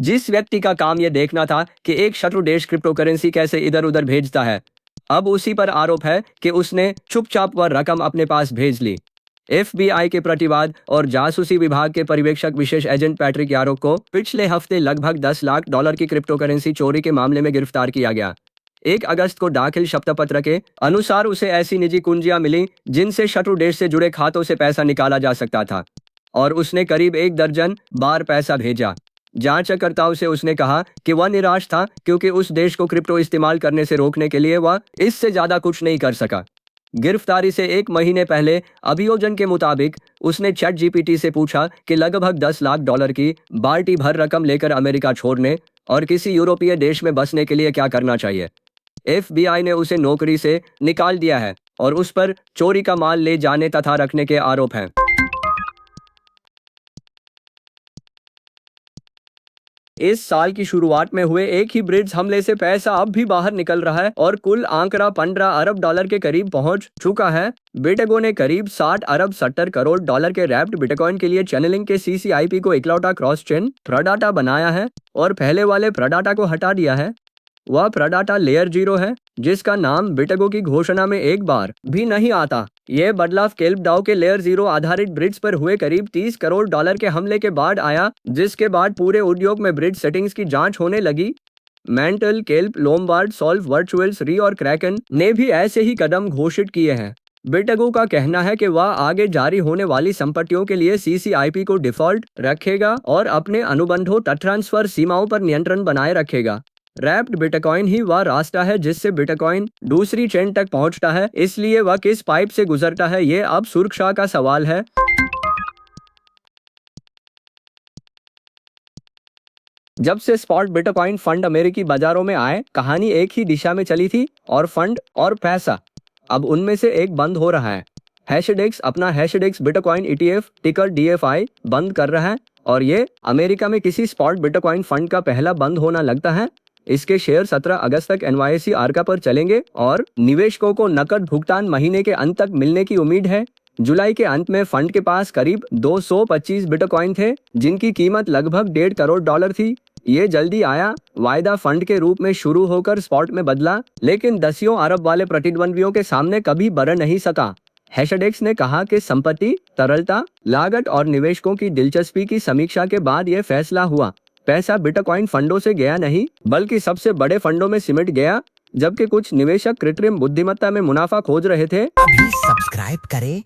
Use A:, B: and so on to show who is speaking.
A: जिस व्यक्ति का काम यह देखना था कि एक शत्रु देश क्रिप्टो करेंसी कैसे इधर उधर भेजता है, अब उसी पर आरोप है कि उसने चुपचाप वह रकम अपने पास भेज ली। एफबीआई के प्रतिवाद और जासूसी विभाग के पर्यवेक्षक विशेष एजेंट पैट्रिक यारो को पिछले हफ्ते लगभग $10 लाख की क्रिप्टो करेंसी चोरी के मामले में गिरफ्तार किया गया। 1 अगस्त को दाखिल शपथपत्र के अनुसार उसे ऐसी निजी कुंजियां मिली जिनसे शत्रु देश से जुड़े खातों से पैसा निकाला जा सकता था, और उसने करीब 1 दर्जन बार पैसा भेजा। जांचकर्ताओं से उसने कहा कि वह निराश था क्योंकि उस देश को क्रिप्टो इस्तेमाल करने से रोकने के लिए वह इससे ज्यादा कुछ नहीं कर सका। गिरफ्तारी से 1 महीने पहले अभियोजन के मुताबिक उसने चैट जीपीटी से पूछा कि लगभग $10 लाख की बाल्टी भर रकम लेकर अमेरिका छोड़ने और किसी यूरोपीय देश में बसने के लिए क्या करना चाहिए। एफबीआई ने उसे नौकरी से निकाल दिया है और उस पर चोरी का माल ले जाने तथा रखने के आरोप हैं। इस साल की शुरुआत में हुए एक ही ब्रिज हमले से पैसा अब भी बाहर निकल रहा है और कुल आंकड़ा $15 अरब के करीब पहुंच चुका है। बिटगो ने करीब $60 अरब 70 करोड़ के रैप्ड बिटकॉइन के लिए चैनलिंग के सीसीआईपी को इकलौता क्रॉस चेन प्रडाटा बनाया है और पहले वाले प्रडाटा को हटा दिया है। वह प्रडाटा लेयर 0 है जिसका नाम बिटगो की घोषणा में एक बार भी नहीं आता। यह बदलाव केल्पडाओ के लेयर 0 आधारित ब्रिज पर हुए करीब $30 करोड़ के हमले के बाद आया, जिसके बाद पूरे उद्योग में ब्रिज सेटिंग्स की जांच होने लगी। मेंटल, केल्प, लोमबार्ड, सॉल्व, वर्चुअल्स, री और क्रैकन ने भी ऐसे ही कदम घोषित किए हैं। बिटगो का कहना है कि वह आगे जारी होने वाली संपत्तियों के लिए सीसीआईपी को डिफॉल्ट रखेगा और अपने अनुबंधों ट्रांसफर सीमाओं पर नियंत्रण बनाए रखेगा। रैप्ड बिटकॉइन ही वह रास्ता है जिससे बिटकॉइन दूसरी चेन तक पहुंचता है, इसलिए वह किस पाइप से गुजरता है ये अब सुरक्षा का सवाल है। जब से स्पॉट बिटकॉइन फंड अमेरिकी बाजारों में आए, कहानी एक ही दिशा में चली थी और फंड और पैसा अब उनमें से एक बंद हो रहा है। हैशडेक्स अपना हैशडेक्स बिटकॉइन ईटीएफ टिकर डीएफआई बंद कर रहा है और ये अमेरिका में किसी स्पॉट बिटकॉइन फंड का पहला बंद होना लगता है। इसके शेयर 17 अगस्त तक NYSE आर्का पर चलेंगे और निवेशकों को नकद भुगतान महीने के अंत तक मिलने की उम्मीद है। जुलाई के अंत में फंड के पास करीब 225 बिटकॉइन थे जिनकी कीमत लगभग $1.5 करोड़ थी। ये जल्दी आया, वायदा फंड के रूप में शुरू होकर स्पॉट में बदला, लेकिन दसियों अरब वाले प्रतिद्वंद्वियों के सामने कभी बढ़ नहीं सका। हैशडेक्स ने कहा कि संपत्ति, तरलता, लागत और निवेशकों की दिलचस्पी की समीक्षा के बाद यह फैसला हुआ। पैसा बिटकॉइन फंडों से गया नहीं बल्कि सबसे बड़े फंडों में सिमट गया, जबकि कुछ निवेशक कृत्रिम बुद्धिमत्ता में मुनाफा खोज रहे थे।
B: अभी सब्सक्राइब करें